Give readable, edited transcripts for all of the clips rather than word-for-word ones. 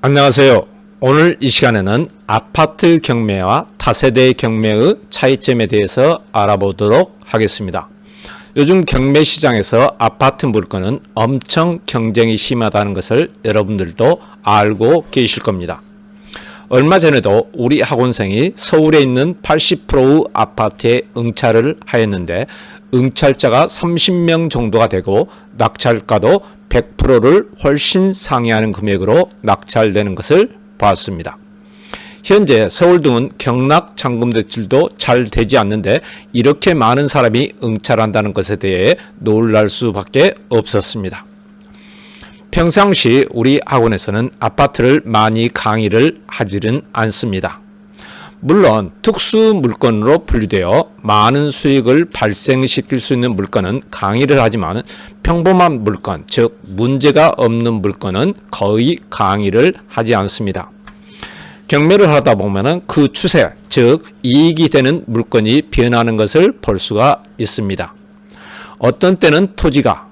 안녕하세요. 오늘 이 시간에는 아파트 경매와 다세대 경매의 차이점에 대해서 알아보도록 하겠습니다. 요즘 경매 시장에서 아파트 물건은 엄청 경쟁이 심하다는 것을 여러분들도 알고 계실 겁니다. 얼마 전에도 우리 학원생이 서울에 있는 80%의 아파트에 응찰을 하였는데 응찰자가 30명 정도가 되고 낙찰가도 100%를 훨씬 상회하는 금액으로 낙찰되는 것을 봤습니다. 현재 서울 등은 경락 잔금 대출도 잘 되지 않는데 이렇게 많은 사람이 응찰한다는 것에 대해 놀랄 수밖에 없었습니다. 평상시 우리 학원에서는 아파트를 많이 강의를 하지는 않습니다. 물론 특수 물건으로 분류되어 많은 수익을 발생시킬 수 있는 물건은 강의를 하지만 평범한 물건, 즉 문제가 없는 물건은 거의 강의를 하지 않습니다. 경매를 하다 보면 그 추세, 즉 이익이 되는 물건이 변하는 것을 볼 수가 있습니다. 어떤 때는 토지가,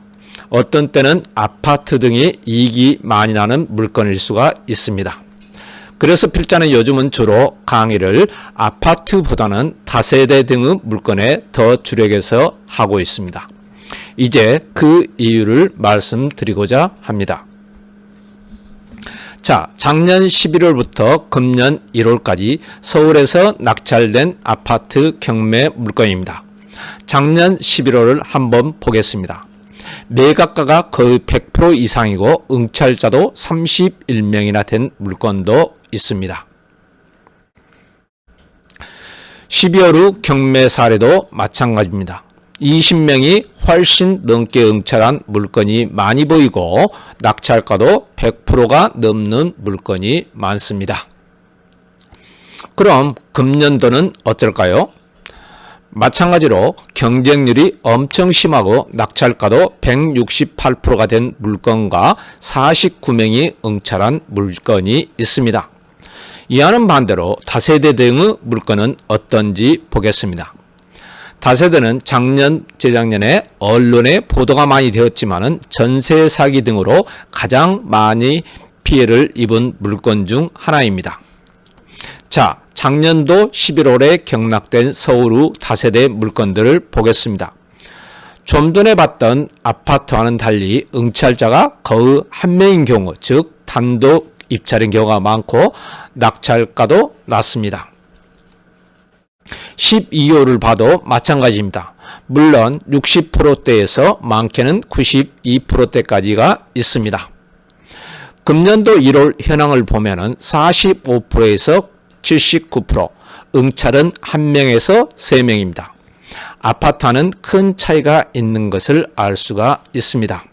어떤 때는 아파트 등이 이익이 많이 나는 물건일 수가 있습니다. 그래서 필자는 요즘은 주로 강의를 아파트보다는 다세대 등의 물건에 더 주력해서 하고 있습니다. 이제 그 이유를 말씀드리고자 합니다. 자, 작년 11월부터 금년 1월까지 서울에서 낙찰된 아파트 경매 물건입니다. 작년 11월을 한번 보겠습니다. 매각가가 거의 100% 이상이고 응찰자도 31명이나 된 물건도 있습니다. 12월 후 경매 사례도 마찬가지입니다. 20명이 훨씬 넘게 응찰한 물건이 많이 보이고 낙찰가도 100%가 넘는 물건이 많습니다. 그럼 금년도는 어떨까요? 마찬가지로 경쟁률이 엄청 심하고 낙찰가도 168%가 된 물건과 49명이 응찰한 물건이 있습니다. 이와는 반대로 다세대 등의 물건은 어떤지 보겠습니다. 다세대는 작년, 재작년에 언론에 보도가 많이 되었지만 전세 사기 등으로 가장 많이 피해를 입은 물건 중 하나입니다. 자, 작년도 11월에 경락된 서울의 다세대 물건들을 보겠습니다. 좀 전에 봤던 아파트와는 달리 응찰자가 거의 한 명인 경우, 즉 단독 입찰인 경우가 많고 낙찰가도 낮습니다. 12호를 봐도 마찬가지입니다. 물론 60%대에서 많게는 92%대까지가 있습니다. 금년도 1월 현황을 보면은 45%에서 79%, 응찰은 1명에서 3명입니다. 아파트와는 큰 차이가 있는 것을 알 수가 있습니다.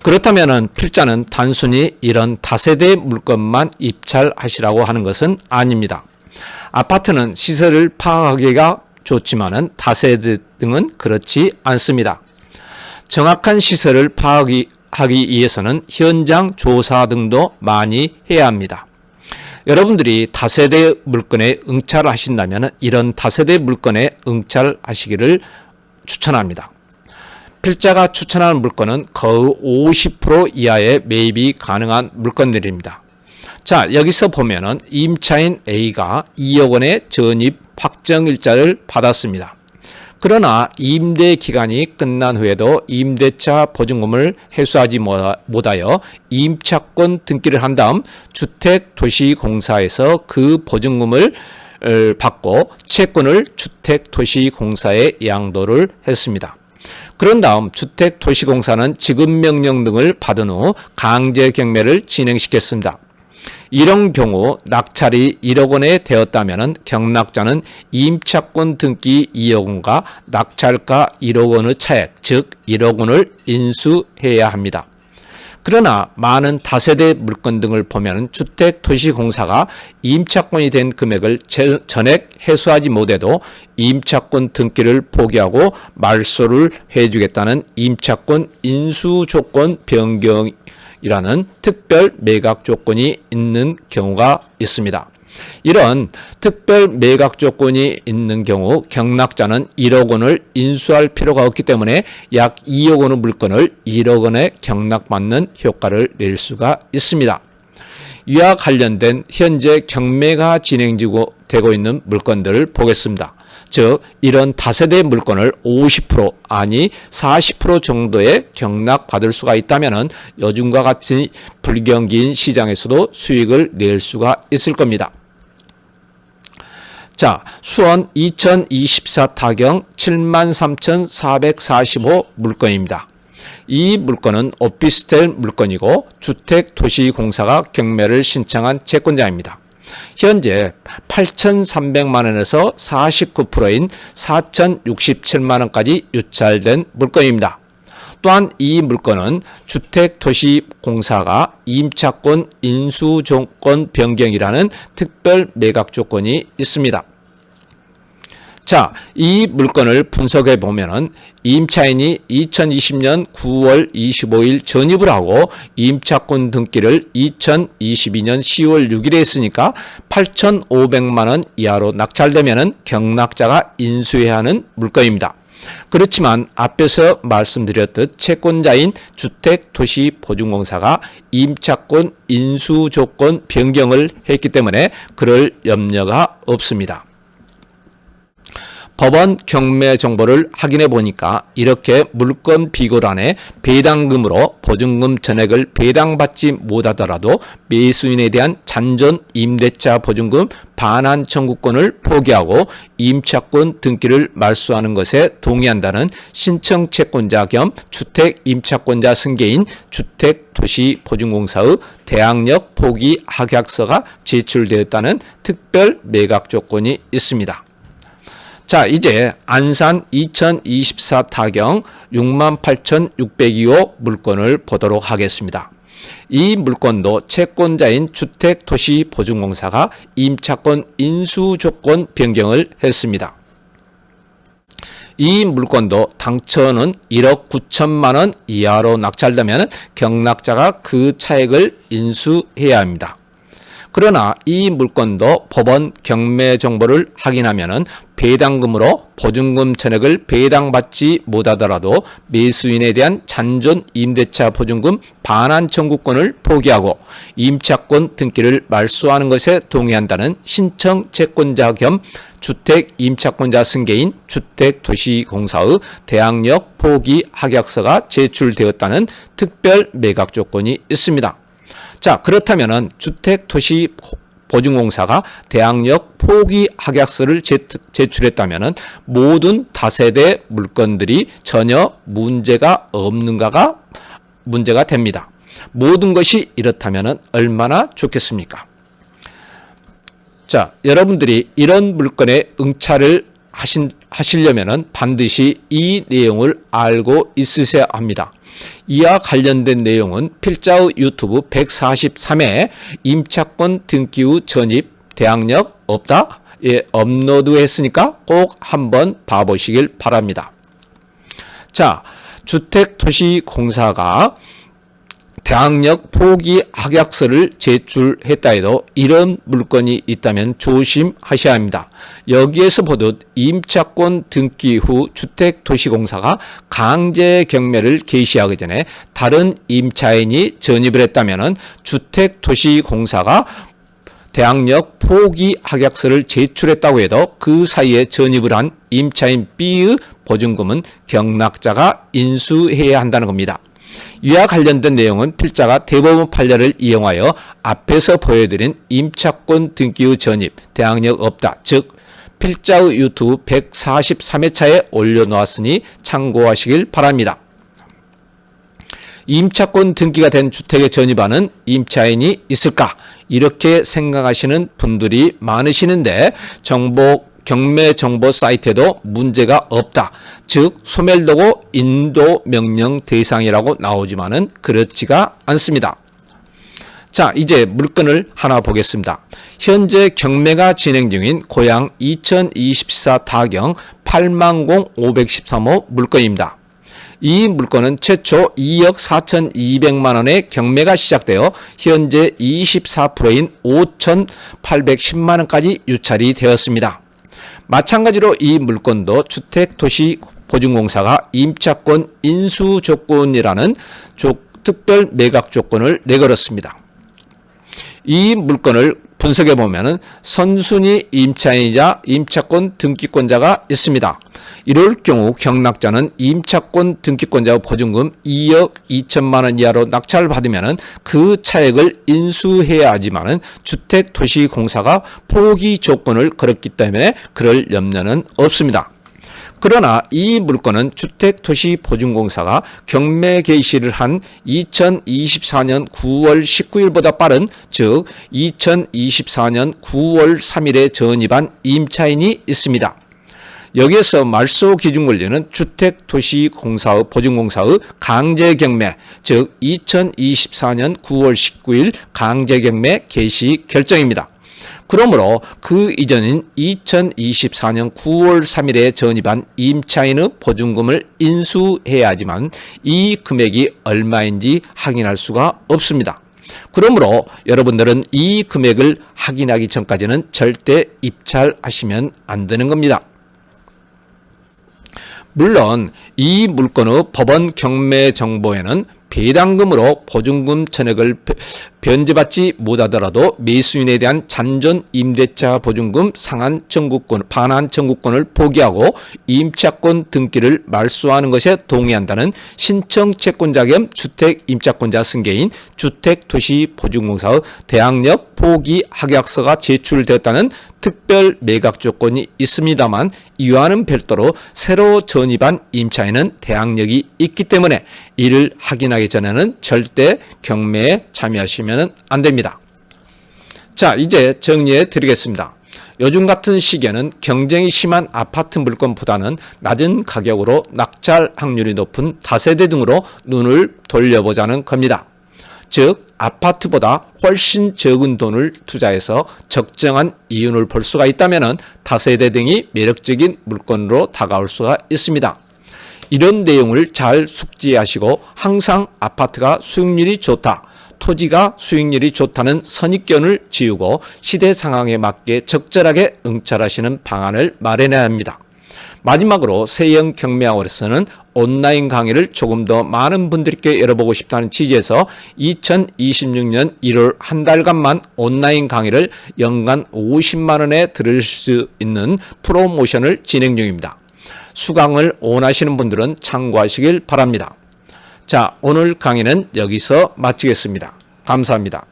그렇다면 필자는 단순히 이런 다세대 물건만 입찰하시라고 하는 것은 아닙니다. 아파트는 시세를 파악하기가 좋지만 다세대 등은 그렇지 않습니다. 정확한 시세를 파악하기 위해서는 현장 조사 등도 많이 해야 합니다. 여러분들이 다세대 물건에 응찰하신다면 이런 다세대 물건에 응찰하시기를 추천합니다. 필자가 추천하는 물건은 거의 50% 이하의 매입이 가능한 물건들입니다. 자, 여기서 보면은 임차인 A가 2억 원의 전입 확정일자를 받았습니다. 그러나 임대 기간이 끝난 후에도 임대차 보증금을 회수하지 못하여 임차권 등기를 한 다음 주택도시공사에서 그 보증금을 받고 채권을 주택도시공사에 양도를 했습니다. 그런 다음 주택도시공사는 지급명령 등을 받은 후 강제 경매를 진행시켰습니다. 이런 경우 낙찰이 1억 원에 되었다면 경락자는 임차권 등기 2억 원과 낙찰가 1억 원의 차액, 즉 1억 원을 인수해야 합니다. 그러나 많은 다세대 물건 등을 보면 주택도시공사가 임차권이 된 금액을 전액 회수하지 못해도 임차권 등기를 포기하고 말소를 해주겠다는 임차권 인수조건 변경 이라는 특별 매각 조건이 있는 경우가 있습니다. 이런 특별 매각 조건이 있는 경우 경락자는 1억 원을 인수할 필요가 없기 때문에 약 2억 원의 물건을 1억 원에 경락받는 효과를 낼 수가 있습니다. 이와 관련된 현재 경매가 진행되고 있는 물건들을 보겠습니다. 즉 이런 다세대 물건을 50% 아니 40% 정도의 경락받을 수가 있다면 요즘과 같이 불경기인 시장에서도 수익을 낼 수가 있을 겁니다. 자, 수원 2024 타경 73,445 물건입니다. 이 물건은 오피스텔 물건이고 주택도시공사가 경매를 신청한 채권자입니다. 현재 8,300만 원에서 49%인 4,067만 원까지 유찰된 물건입니다. 또한 이 물건은 주택도시공사가 임차권 인수조건 변경이라는 특별 매각 조건이 있습니다. 자, 이 물건을 분석해 보면은 임차인이 2020년 9월 25일 전입을 하고 임차권 등기를 2022년 10월 6일에 했으니까 8,500만 원 이하로 낙찰되면은 경락자가 인수해야 하는 물건입니다. 그렇지만 앞에서 말씀드렸듯 채권자인 주택도시보증공사가 임차권 인수조건 변경을 했기 때문에 그럴 염려가 없습니다. 법원 경매 정보를 확인해 보니까 이렇게 물건 비고란에 배당금으로 보증금 전액을 배당받지 못하더라도 매수인에 대한 잔존 임대차 보증금 반환 청구권을 포기하고 임차권 등기를 말소하는 것에 동의한다는 신청 채권자 겸 주택 임차권자 승계인 주택도시보증공사의 대항력 포기 확약서가 제출되었다는 특별 매각 조건이 있습니다. 자, 이제 안산 2024 타경 68,602호 물건을 보도록 하겠습니다. 이 물건도 채권자인 주택도시보증공사가 임차권 인수조건 변경을 했습니다. 이 물건도 당초는 1억 9천만 원 이하로 낙찰되면 경락자가 그 차액을 인수해야 합니다. 그러나 이 물건도 법원 경매 정보를 확인하면은 배당금으로 보증금 전액을 배당받지 못하더라도 매수인에 대한 잔존 임대차 보증금 반환 청구권을 포기하고 임차권 등기를 말소하는 것에 동의한다는 신청 채권자 겸 주택 임차권자 승계인 주택도시공사의 대항력 포기 확약서가 제출되었다는 특별 매각 조건이 있습니다. 자, 그렇다면은 주택도시보증공사가 대항력 포기 확약서를 제출했다면은 모든 다세대 물건들이 전혀 문제가 없는가가 문제가 됩니다. 모든 것이 이렇다면은 얼마나 좋겠습니까? 자, 여러분들이 이런 물건에 응찰을 하시려면은 반드시 이 내용을 알고 있으셔야 합니다. 이와 관련된 내용은 필자의 유튜브 143회 임차권 등기 후 전입 대항력 없다? 예, 업로드 했으니까 꼭 한번 봐보시길 바랍니다. 자, 주택도시공사가 대항력 포기 확약서를 제출했다 해도 이런 물건이 있다면 조심하셔야 합니다. 여기에서 보듯 임차권 등기 후 주택도시공사가 강제 경매를 개시하기 전에 다른 임차인이 전입을 했다면 주택도시공사가 대항력 포기 확약서를 제출했다고 해도 그 사이에 전입을 한 임차인 B의 보증금은 경락자가 인수해야 한다는 겁니다. 이와 관련된 내용은 필자가 대법원 판례를 이용하여 앞에서 보여드린 임차권 등기의 전입, 대항력 없다. 즉 필자의 유튜브 143회차에 올려놓았으니 참고하시길 바랍니다. 임차권 등기가 된 주택에 전입하는 임차인이 있을까? 이렇게 생각하시는 분들이 많으시는데 경매 정보 사이트에도 문제가 없다. 즉 소멸되고 인도 명령 대상이라고 나오지만은 그렇지가 않습니다. 자, 이제 물건을 하나 보겠습니다. 현재 경매가 진행 중인 고양 2024 타경 80,513호 물건입니다. 이 물건은 최초 2억 4,200만 원의 경매가 시작되어 현재 24%인 5,810만 원까지 유찰이 되었습니다. 마찬가지로 이 물건도 주택도시보증공사가 임차권 인수조건이라는 특별 매각 조건을 내걸었습니다. 이 물건을 분석해 보면은 선순위 임차인이자 임차권 등기권자가 있습니다. 이럴 경우 경락자는 임차권 등기권자의 보증금 2억 2천만 원 이하로 낙찰을 받으면은 그 차액을 인수해야 하지만은 주택도시공사가 포기 조건을 걸었기 때문에 그럴 염려는 없습니다. 그러나 이 물건은 주택도시보증공사가 경매 개시를 한 2024년 9월 19일보다 빠른, 즉 2024년 9월 3일에 전입한 임차인이 있습니다. 여기에서 말소 기준 권리는 주택도시공사의 보증공사의 강제경매, 즉 2024년 9월 19일 강제경매 개시 결정입니다. 그러므로 그 이전인 2024년 9월 3일에 전입한 임차인의 보증금을 인수해야 하지만 이 금액이 얼마인지 확인할 수가 없습니다. 그러므로 여러분들은 이 금액을 확인하기 전까지는 절대 입찰하시면 안 되는 겁니다. 물론 이 물건의 법원 경매 정보에는 배당금으로 보증금 전액을 변제받지 못하더라도 매수인에 대한 잔존 임대차 보증금 상한 청구권, 반환 청구권을 포기하고 임차권 등기를 말소하는 것에 동의한다는 신청 채권자 겸 주택 임차권자 승계인 주택도시보증공사의 대항력 포기 확약서가 제출되었다는 특별 매각 조건이 있습니다만, 이와는 별도로 새로 전입한 임차인은 대항력이 있기 때문에 이를 확인하기 전에는 절대 경매에 참여하시면 안 됩니다. 자, 이제 정리해 드리겠습니다. 요즘 같은 시기에는 경쟁이 심한 아파트 물건보다는 낮은 가격으로 낙찰 확률이 높은 다세대 등으로 눈을 돌려보자는 겁니다. 즉 아파트보다 훨씬 적은 돈을 투자해서 적정한 이윤을 볼 수가 있다면 다세대 등이 매력적인 물건으로 다가올 수가 있습니다. 이런 내용을 잘 숙지하시고 항상 아파트가 수익률이 좋다, 토지가 수익률이 좋다는 선입견을 지우고 시대 상황에 맞게 적절하게 응찰하시는 방안을 마련해야 합니다. 마지막으로 세형 경매학원에서는 온라인 강의를 조금 더 많은 분들께 열어보고 싶다는 취지에서 2026년 1월 한 달간만 온라인 강의를 연간 50만 원에 들을 수 있는 프로모션을 진행 중입니다. 수강을 원하시는 분들은 참고하시길 바랍니다. 자, 오늘 강의는 여기서 마치겠습니다. 감사합니다.